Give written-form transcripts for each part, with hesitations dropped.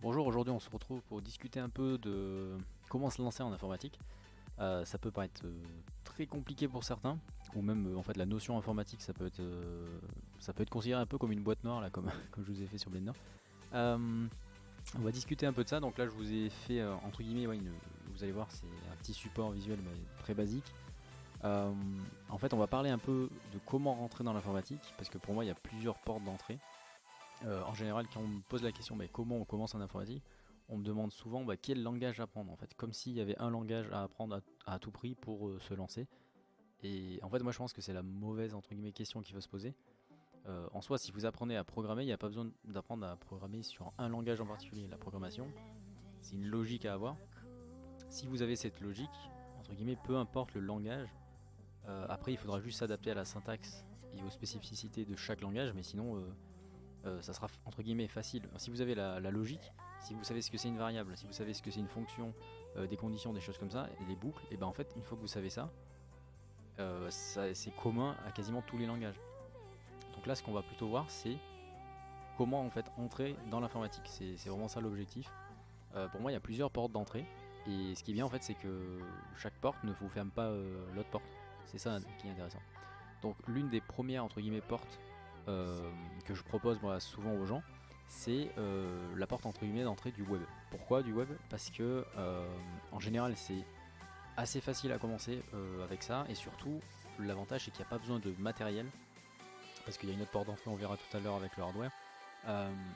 Bonjour, aujourd'hui on se retrouve pour discuter un peu de comment se lancer en informatique. Ça peut paraître très compliqué pour certains, ou même en fait la notion informatique ça peut être considéré un peu comme une boîte noire là, comme, comme je vous ai fait sur Blender. Euh, on va discuter un peu de ça, donc là je vous ai fait entre guillemets, vous allez voir c'est un petit support visuel mais très basique. Euh, En fait on va parler un peu de comment rentrer dans l'informatique, parce que pour moi il y a plusieurs portes d'entrée. En général, quand on me pose la question comment on commence en informatique, on me demande souvent quel langage apprendre en fait, comme s'il y avait un langage à apprendre à tout prix pour se lancer. Et en fait, moi je pense que c'est la mauvaise entre guillemets question qu'il faut se poser. En soi, si vous apprenez à programmer, il n'y a pas besoin d'apprendre à programmer sur un langage en particulier. La programmation, c'est une logique à avoir. Si vous avez cette logique, entre guillemets, peu importe le langage, après il faudra juste s'adapter à la syntaxe et aux spécificités de chaque langage, mais sinon ça sera entre guillemets facile. Si vous avez la logique, si vous savez ce que c'est une variable, si vous savez ce que c'est une fonction, des conditions, des choses comme ça, et des boucles, et ben en fait, une fois que vous savez ça, c'est commun à quasiment tous les langages. Donc là, ce qu'on va plutôt voir, c'est comment en fait entrer dans l'informatique. C'est vraiment ça l'objectif. Pour moi, il y a plusieurs portes d'entrée, et ce qui est bien en fait, c'est que chaque porte ne vous ferme pas l'autre porte. C'est ça qui est intéressant. Donc l'une des premières entre guillemets portes que je propose moi souvent aux gens, c'est la porte entre guillemets d'entrée du web. Pourquoi du web? Parce que en général c'est assez facile à commencer avec ça, et surtout l'avantage c'est qu'il n'y a pas besoin de matériel, parce qu'il y a une autre porte d'entrée, on verra tout à l'heure avec le hardware.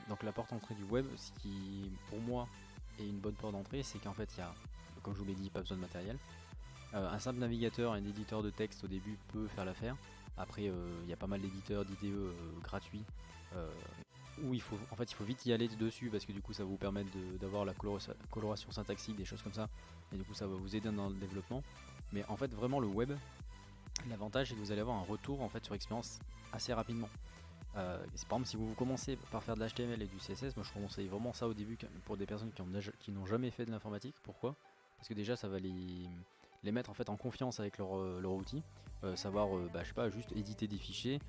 Donc la porte d'entrée du web, ce qui pour moi est une bonne porte d'entrée, c'est qu'en fait il y a, comme je vous l'ai dit, pas besoin de matériel. Un simple navigateur et un éditeur de texte au début peut faire l'affaire. Après, il y a pas mal d'éditeurs d'IDE gratuits euh, où il faut vite y aller dessus, parce que du coup ça va vous permettre d'avoir la coloration syntaxique, des choses comme ça, et du coup ça va vous aider dans le développement. Mais en fait, vraiment le web, l'avantage c'est que vous allez avoir un retour en fait sur expérience assez rapidement. Par exemple, si vous commencez par faire de l'HTML et du CSS, moi je conseille vraiment ça au début pour des personnes qui n'ont jamais fait de l'informatique. Pourquoi? Parce que déjà ça va les mettre en fait en confiance avec leur outil, savoir je sais pas, juste éditer des fichiers,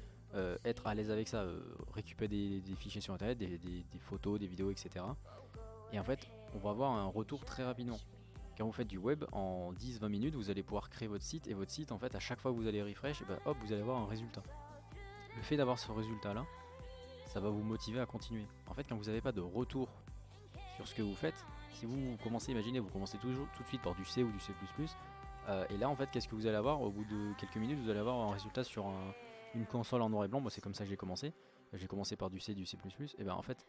être à l'aise avec ça, récupérer des fichiers sur internet, des photos, des vidéos, etc. Et en fait on va avoir un retour très rapidement. Quand vous faites du web, en 10-20 minutes vous allez pouvoir créer votre site, et votre site en fait à chaque fois que vous allez refresh, et hop, vous allez avoir un résultat. Le fait d'avoir ce résultat là, ça va vous motiver à continuer. En fait, quand vous n'avez pas de retour sur ce que vous faites, si vous commencez, imaginez, vous commencez toujours tout de suite par du C ou du C++, et là en fait, qu'est-ce que vous allez avoir au bout de quelques minutes? Vous allez avoir un résultat sur une console en noir et blanc. Moi c'est comme ça que j'ai commencé. J'ai commencé par du C, du C++, et ben en fait,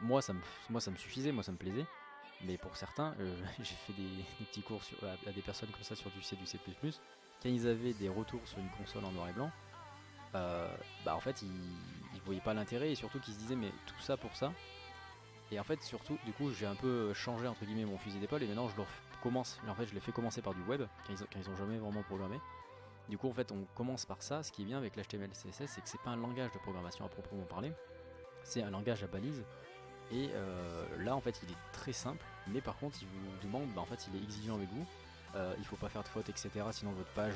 moi ça me suffisait, moi ça me plaisait. Mais pour certains, j'ai fait des petits cours à des personnes comme ça sur du C, du C++. Quand ils avaient des retours sur une console en noir et blanc, en fait ils voyaient pas l'intérêt, et surtout qu'ils se disaient mais tout ça pour ça. Et en fait surtout du coup j'ai un peu changé entre guillemets mon fusil d'épaule, et maintenant je les fais commencer par du web quand ils ont jamais vraiment programmé. Du coup en fait on commence par ça. Ce qui est bien avec l'HTML CSS, c'est que c'est pas un langage de programmation à proprement parler, c'est un langage à balise. Et là en fait il est très simple, mais par contre il vous demande, en fait il est exigeant avec vous. Il faut pas faire de fautes, etc. Sinon votre page,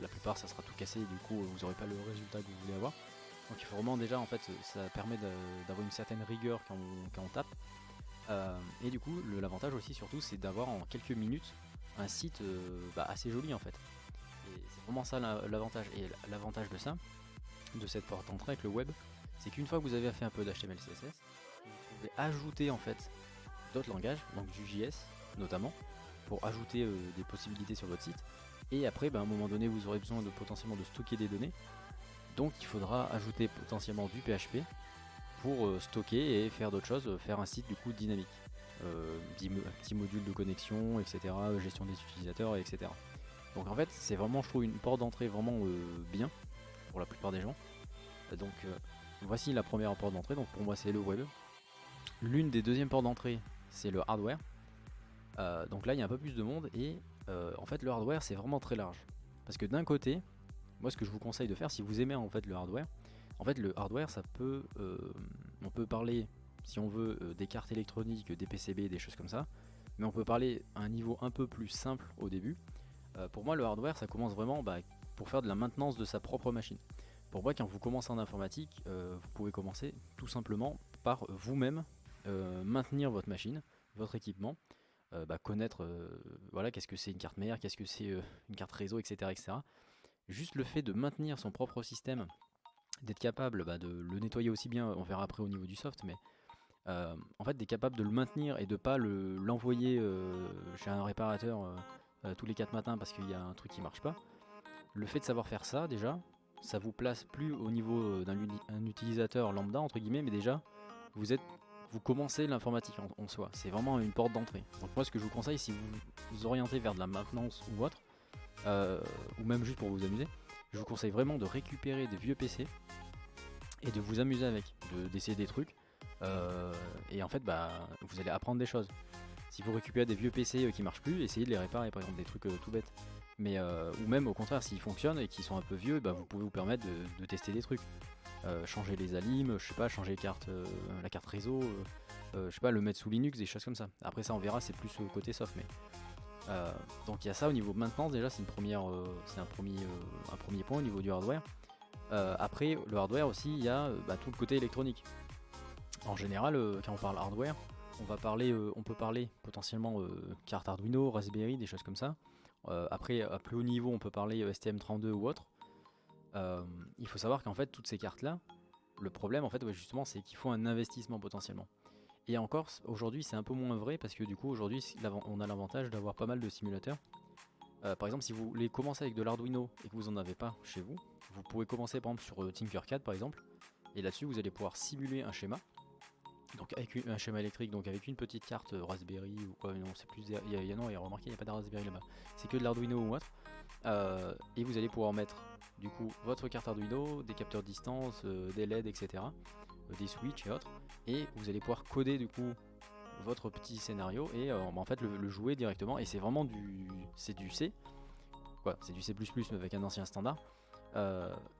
la plupart ça sera tout cassé, et du coup vous aurez pas le résultat que vous voulez avoir. Donc il faut vraiment déjà en fait, ça permet d'avoir une certaine rigueur quand on tape. Et du coup l'avantage aussi surtout c'est d'avoir en quelques minutes un site assez joli en fait. Et c'est vraiment ça l'avantage. Et l'avantage de ça, de cette porte d'entrée avec le web, c'est qu'une fois que vous avez fait un peu d'HTML CSS, vous pouvez ajouter en fait d'autres langages, donc du JS notamment, pour ajouter des possibilités sur votre site. Et après, à un moment donné, vous aurez besoin de potentiellement de stocker des données. Donc il faudra ajouter potentiellement du PHP pour stocker et faire d'autres choses, faire un site du coup dynamique. Petit module de connexion, etc., gestion des utilisateurs, etc. Donc en fait, c'est vraiment, je trouve, une porte d'entrée vraiment bien pour la plupart des gens. Donc voici la première porte d'entrée, donc pour moi c'est le web. L'une des deuxièmes portes d'entrée, c'est le hardware. Donc là, il y a un peu plus de monde, et en fait, le hardware, c'est vraiment très large. Parce que d'un côté, moi, ce que je vous conseille de faire, si vous aimez en fait le hardware, ça peut, on peut parler, si on veut, des cartes électroniques, des PCB, des choses comme ça. Mais on peut parler à un niveau un peu plus simple au début. Pour moi, le hardware, ça commence vraiment pour faire de la maintenance de sa propre machine. Pour moi, quand vous commencez en informatique, vous pouvez commencer tout simplement par vous-même maintenir votre machine, votre équipement, connaître voilà, qu'est-ce que c'est une carte mère, qu'est-ce que c'est une carte réseau, etc., etc. Juste le fait de maintenir son propre système, d'être capable de le nettoyer aussi bien, on verra après au niveau du soft, mais en fait d'être capable de le maintenir et de pas l'envoyer chez un réparateur tous les 4 matins parce qu'il y a un truc qui marche pas. Le fait de savoir faire ça déjà, ça vous place plus au niveau d'un utilisateur lambda entre guillemets, mais déjà vous commencez l'informatique en soi. C'est vraiment une porte d'entrée. Donc moi ce que je vous conseille si vous vous orientez vers de la maintenance ou autre, ou même juste pour vous amuser, je vous conseille vraiment de récupérer des vieux PC et de vous amuser avec, d'essayer des trucs. Et en fait vous allez apprendre des choses. Si vous récupérez des vieux PC qui marchent plus, essayez de les réparer, par exemple des trucs tout bêtes. Mais ou même au contraire s'ils fonctionnent et qu'ils sont un peu vieux, vous pouvez vous permettre de tester des trucs. Changer les alims, je sais pas, changer la carte réseau, je sais pas, le mettre sous Linux, des choses comme ça. Après ça on verra, c'est plus côté soft, mais donc il y a ça au niveau maintenance déjà, c'est un premier point au niveau du hardware. Après le hardware aussi, il y a tout le côté électronique. En général, quand on parle hardware, on peut parler potentiellement carte Arduino, Raspberry, des choses comme ça. Après, à plus haut niveau, on peut parler STM32 ou autre. Il faut savoir qu'en fait, toutes ces cartes-là, le problème, en fait, justement, c'est qu'il faut un investissement potentiellement. Et encore, aujourd'hui, c'est un peu moins vrai parce que du coup, aujourd'hui, on a l'avantage d'avoir pas mal de simulateurs. Par exemple, si vous voulez commencer avec de l'Arduino et que vous n'en avez pas chez vous, vous pouvez commencer par exemple sur Tinkercad par exemple. Et là-dessus, vous allez pouvoir simuler un schéma. Donc avec un schéma électrique, donc avec une petite carte Raspberry ou quoi, non c'est plus remarqué il n'y a pas de Raspberry là-bas, c'est que de l'Arduino ou autre. Et vous allez pouvoir mettre du coup votre carte Arduino, des capteurs distance, des LED, etc. Des switches et autres. Et vous allez pouvoir coder du coup votre petit scénario et en fait le jouer directement. Et c'est vraiment c'est du C, quoi, c'est du C++ mais avec un ancien standard.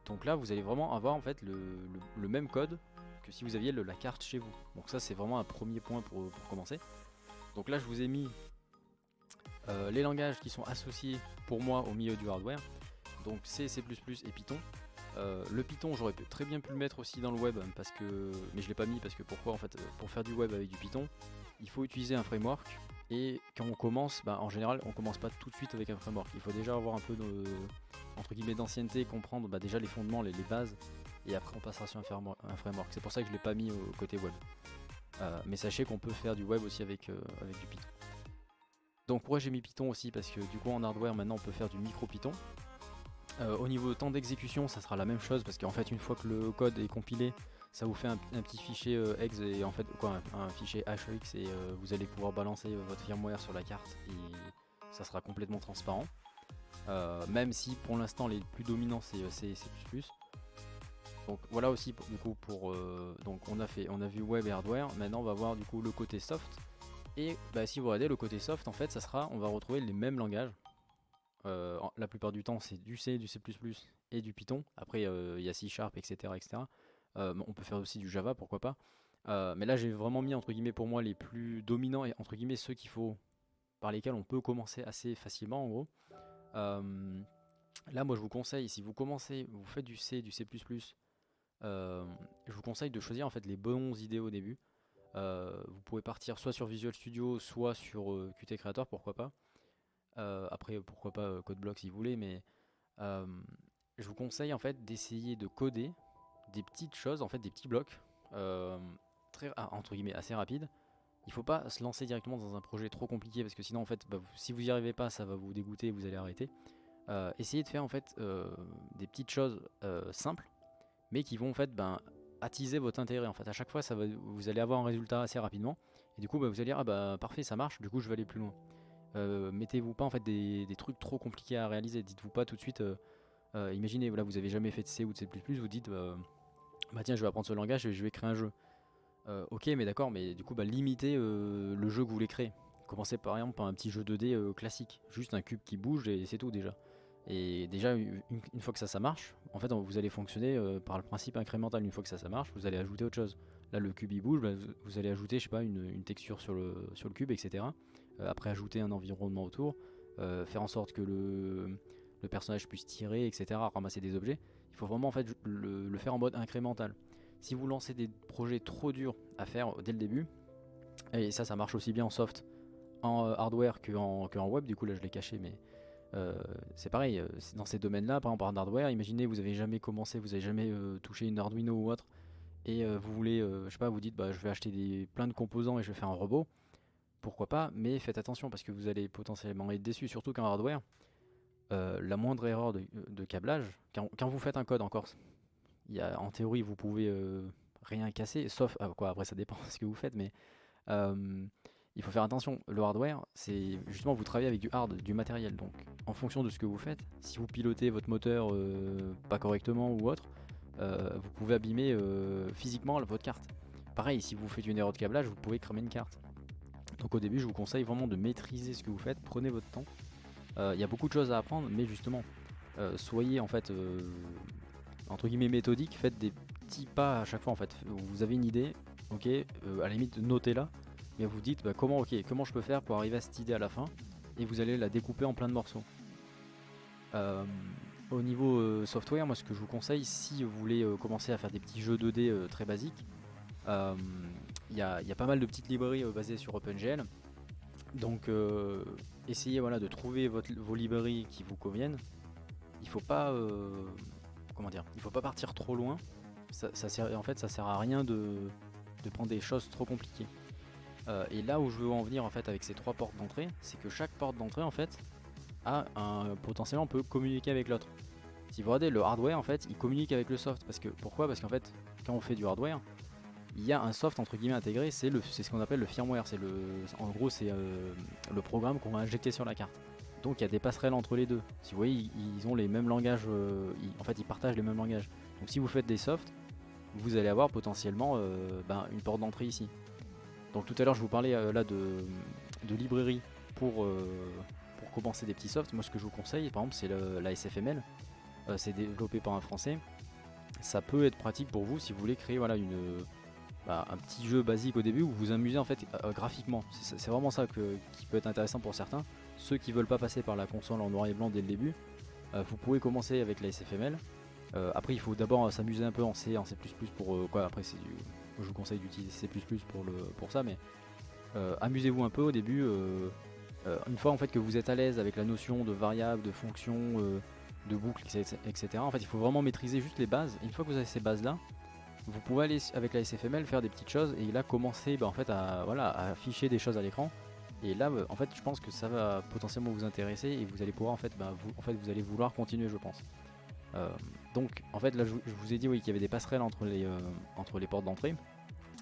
Donc là vous allez vraiment avoir en fait le même code que si vous aviez la carte chez vous. Donc ça c'est vraiment un premier point pour commencer. Donc là je vous ai mis les langages qui sont associés pour moi au milieu du hardware. Donc C, C++ et Python. Le Python j'aurais très bien pu le mettre aussi dans le web mais je l'ai pas mis parce que pourquoi en fait pour faire du web avec du Python il faut utiliser un framework. Et quand on commence, en général on commence pas tout de suite avec un framework. Il faut déjà avoir un peu entre guillemets d'ancienneté, comprendre déjà les fondements, les bases. Et après on passera sur un framework. C'est pour ça que je l'ai pas mis au côté web. Mais sachez qu'on peut faire du web aussi avec du Python. Donc pourquoi j'ai mis Python aussi, parce que du coup en hardware maintenant on peut faire du micro Python. Au niveau temps d'exécution ça sera la même chose, parce qu'en fait une fois que le code est compilé, ça vous fait un petit fichier ex et en fait un fichier HEX et vous allez pouvoir balancer votre firmware sur la carte et ça sera complètement transparent. Même si pour l'instant les plus dominants c'est C++. Donc voilà aussi du coup donc on a vu web et hardware. Maintenant on va voir du coup le côté soft. Et si vous regardez le côté soft, en fait on va retrouver les mêmes langages. La plupart du temps c'est du C, du C++ et du Python. Après il y a C#, etc. etc. On peut faire aussi du Java, pourquoi pas. Mais là j'ai vraiment mis entre guillemets pour moi les plus dominants et entre guillemets ceux par lesquels on peut commencer assez facilement en gros. Là moi je vous conseille, si vous commencez, vous faites du C, du C++, je vous conseille de choisir en fait les bons idées au début. Vous pouvez partir soit sur Visual Studio, soit sur Qt Creator, pourquoi pas. Après pourquoi pas CodeBlock si vous voulez, mais je vous conseille en fait d'essayer de coder des petites choses, en fait des petits blocs entre guillemets assez rapides. Il faut pas se lancer directement dans un projet trop compliqué parce que sinon en fait si vous y arrivez pas ça va vous dégoûter et vous allez arrêter. Essayez de faire en fait des petites choses simples mais qui vont en fait attiser votre intérêt. En fait à chaque fois vous allez avoir un résultat assez rapidement et du coup vous allez dire parfait ça marche, du coup je vais aller plus loin. Mettez-vous pas en fait des trucs trop compliqués à réaliser. Dites-vous pas tout de suite imaginez là vous avez jamais fait de C ou de C++, vous dites tiens je vais apprendre ce langage et je vais créer un jeu. Ok mais d'accord, mais du coup limitez le jeu que vous voulez créer. Commencez par exemple par un petit jeu 2D classique, juste un cube qui bouge et c'est tout déjà. Et déjà une fois que ça marche, en fait vous allez fonctionner par le principe incrémental. Une fois que ça marche, vous allez ajouter autre chose. Là le cube il bouge, vous allez ajouter je sais pas une texture sur le cube, etc. Après ajouter un environnement autour, faire en sorte que le personnage puisse tirer, etc. Ramasser des objets. Il faut vraiment en fait le faire en mode incrémental. Si vous lancez des projets trop durs à faire dès le début, Et ça marche aussi bien en soft, en hardware que en web. Du coup là je l'ai caché, mais c'est pareil, dans ces domaines-là, par exemple en hardware, imaginez vous avez jamais commencé, vous avez jamais touché une Arduino ou autre, et vous voulez, je sais pas, vous dites bah je vais acheter plein de composants et je vais faire un robot, pourquoi pas, mais faites attention parce que vous allez potentiellement être déçu, surtout qu'en hardware, la moindre erreur de câblage, quand vous faites un code encore, en théorie vous pouvez rien casser, sauf, quoi, après ça dépend de ce que vous faites, mais euh, il faut faire attention. Le hardware, c'est justement vous travaillez avec du hard, du matériel. Donc en fonction de ce que vous faites, si vous pilotez votre moteur pas correctement ou autre, vous pouvez abîmer physiquement votre carte. Pareil, si vous faites une erreur de câblage, vous pouvez cramer une carte. Donc au début, je vous conseille vraiment de maîtriser ce que vous faites. Prenez votre temps. Il y a beaucoup de choses à apprendre, mais justement, soyez en fait entre guillemets méthodique. Faites des petits pas à chaque fois. En fait, vous avez une idée, ok, à la limite notez-la, mais vous dites bah, comment je peux faire pour arriver à cette idée à la fin, et vous allez la découper en plein de morceaux. Euh, Au niveau software, moi ce que je vous conseille, si vous voulez commencer à faire des petits jeux 2D très basiques, euh, il y a pas mal de petites librairies basées sur OpenGL. Donc essayez voilà, de trouver vos librairies qui vous conviennent. Il faut pas il faut pas partir trop loin. En fait ça sert à rien de prendre des choses trop compliquées. Et là où je veux en venir en fait avec ces 3 portes d'entrée, c'est que chaque porte d'entrée en fait potentiellement peut communiquer avec l'autre. Si vous regardez le hardware en fait, il communique avec le soft. Pourquoi? Parce qu'en fait, quand on fait du hardware, il y a un soft entre guillemets intégré, c'est ce qu'on appelle le firmware. En gros, c'est le programme qu'on va injecter sur la carte. Donc il y a des passerelles entre les deux. Si vous voyez, ils ont les mêmes langages, en fait ils partagent les mêmes langages. Donc si vous faites des softs, vous allez avoir potentiellement une porte d'entrée ici. Donc tout à l'heure je vous parlais là de librairie pour commencer des petits softs. Moi ce que je vous conseille par exemple c'est la SFML. C'est développé par un français. Ça peut être pratique pour vous si vous voulez créer voilà, un petit jeu basique au début où vous vous amusez en fait graphiquement. C'est vraiment ça qui peut être intéressant pour certains. Ceux qui veulent pas passer par la console en noir et blanc dès le début, vous pouvez commencer avec la SFML. Après il faut d'abord s'amuser un peu en C, en C++ pour quoi. Après je vous conseille d'utiliser C++ pour ça, mais amusez-vous un peu au début. Une fois en fait que vous êtes à l'aise avec la notion de variable, de fonction, de boucle, etc. En fait il faut vraiment maîtriser juste les bases. Et une fois que vous avez ces bases là, vous pouvez aller avec la SFML faire des petites choses et là commencer en fait à afficher des choses à l'écran. Et là en fait je pense que ça va potentiellement vous intéresser et vous allez pouvoir vous allez vouloir continuer je pense. Euh, donc en fait là je vous ai dit oui qu'il y avait des passerelles entre les portes d'entrée.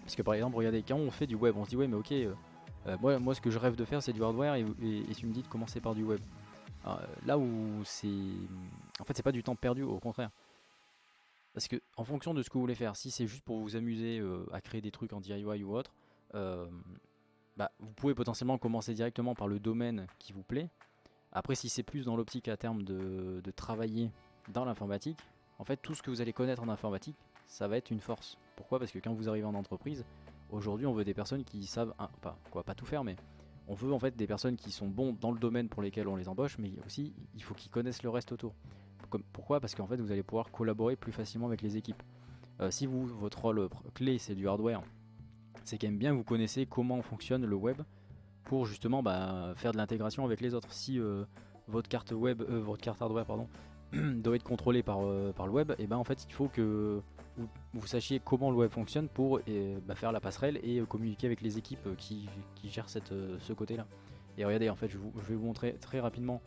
Parce que par exemple regardez quand on fait du web on se dit ouais mais ok moi ce que je rêve de faire c'est du hardware et tu me dis de commencer par du web. Alors, là où en fait c'est pas du temps perdu au contraire. Parce que en fonction de ce que vous voulez faire, si c'est juste pour vous amuser à créer des trucs en DIY ou autre, euh, vous pouvez potentiellement commencer directement par le domaine qui vous plaît. Après, si c'est plus dans l'optique à terme de travailler dans l'informatique, en fait, tout ce que vous allez connaître en informatique, ça va être une force. Pourquoi? Parce que quand vous arrivez en entreprise, aujourd'hui, on veut des personnes qui savent, pas tout faire, mais on veut en fait des personnes qui sont bons dans le domaine pour lesquels on les embauche, mais aussi, il faut qu'ils connaissent le reste autour. Pourquoi? Parce qu'en fait, vous allez pouvoir collaborer plus facilement avec les équipes. Si votre rôle clé, c'est du hardware, c'est quand même bien que vous connaissez comment fonctionne le web pour justement faire de l'intégration avec les autres. Si votre carte hardware doit être contrôlée par le web, et en fait il faut que vous sachiez comment le web fonctionne pour faire la passerelle et communiquer avec les équipes qui gèrent ce côté-là. Et regardez, en fait je vais vous montrer très rapidement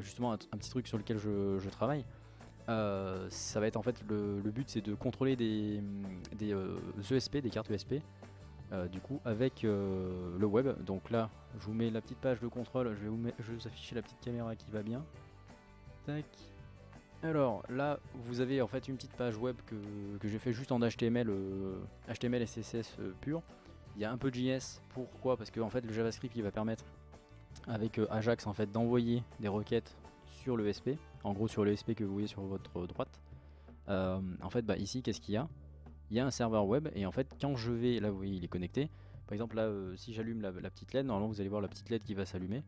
justement un petit truc sur lequel je travaille. Ça va être en fait le but c'est de contrôler des ESP, des cartes ESP. Du coup avec le web. Donc là je vous mets la petite page de contrôle, je vais vous afficher la petite caméra qui va bien. Tac. Alors là vous avez en fait une petite page web que j'ai fait juste en HTML HTML et CSS pur. Il y a un peu de JS, pourquoi? Parce que en fait le JavaScript il va permettre avec Ajax en fait d'envoyer des requêtes sur le SP, en gros sur le SP que vous voyez sur votre droite. En fait ici qu'est-ce qu'il y a? Il y a un serveur web et en fait quand je vais, là vous voyez il est connecté, par exemple là si j'allume la petite LED, normalement vous allez voir la petite LED qui va s'allumer.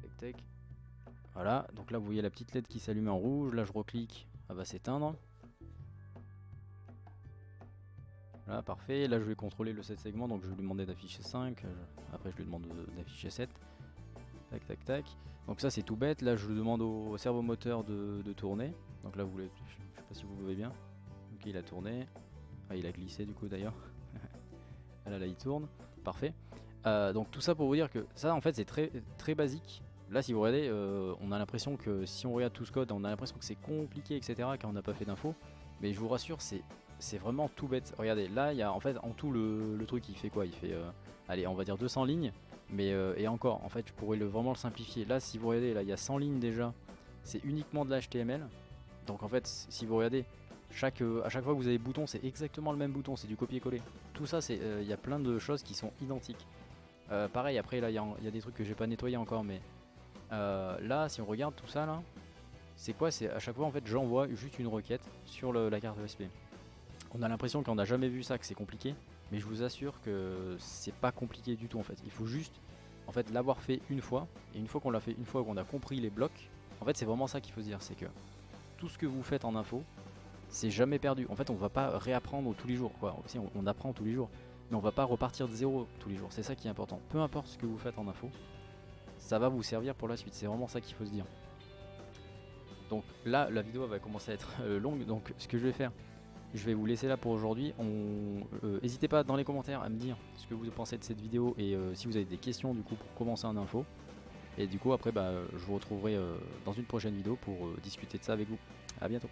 Tac tac. Voilà, donc là vous voyez la petite LED qui s'allume en rouge, là je reclique, elle va s'éteindre. Voilà, parfait. Là je vais contrôler le 7 segments, donc je vais lui demander d'afficher 5. Après je lui demande d'afficher 7. Tac tac tac. Donc ça c'est tout bête. Là je lui demande au servomoteur de tourner. Donc là je sais pas si vous voyez bien. Ok, il a tourné. Ah, il a glissé du coup d'ailleurs. Là il tourne. Parfait. Donc tout ça pour vous dire que ça en fait c'est très, très basique. Là si vous regardez, on a l'impression que si on regarde tout ce code, on a l'impression que c'est compliqué, etc. car on n'a pas fait d'infos. Mais je vous rassure, c'est vraiment tout bête. Regardez, là il y a en fait en tout le truc il fait quoi? Il fait allez, on va dire 200 lignes. Mais et encore, en fait je pourrais vraiment le simplifier. Là si vous regardez, là il y a 100 lignes déjà. C'est uniquement de l'HTML. Donc en fait si vous regardez, à chaque fois que vous avez bouton, c'est exactement le même bouton, c'est du copier-coller. Tout ça, il y a plein de choses qui sont identiques. Pareil, après là il y a des trucs que j'ai pas nettoyé encore, mais là si on regarde tout ça là, c'est quoi? C'est à chaque fois en fait j'envoie juste une requête sur la carte ESP. On a l'impression qu'on n'a jamais vu ça, que c'est compliqué, mais je vous assure que c'est pas compliqué du tout en fait. Il faut juste en fait l'avoir fait une fois, et une fois qu'on l'a fait, une fois qu'on a compris les blocs, en fait c'est vraiment ça qu'il faut se dire, c'est que tout ce que vous faites en info, c'est jamais perdu. En fait on va pas réapprendre tous les jours quoi. Aussi, on apprend tous les jours, mais on va pas repartir de zéro tous les jours. C'est ça qui est important. Peu importe ce que vous faites en info, ça va vous servir pour la suite. C'est vraiment ça qu'il faut se dire. Donc là la vidéo va commencer à être longue, donc ce que je vais faire, je vais vous laisser là pour aujourd'hui. N'hésitez pas dans les commentaires à me dire ce que vous pensez de cette vidéo et si vous avez des questions du coup pour commencer en info. Et du coup après je vous retrouverai dans une prochaine vidéo pour discuter de ça avec vous. A bientôt.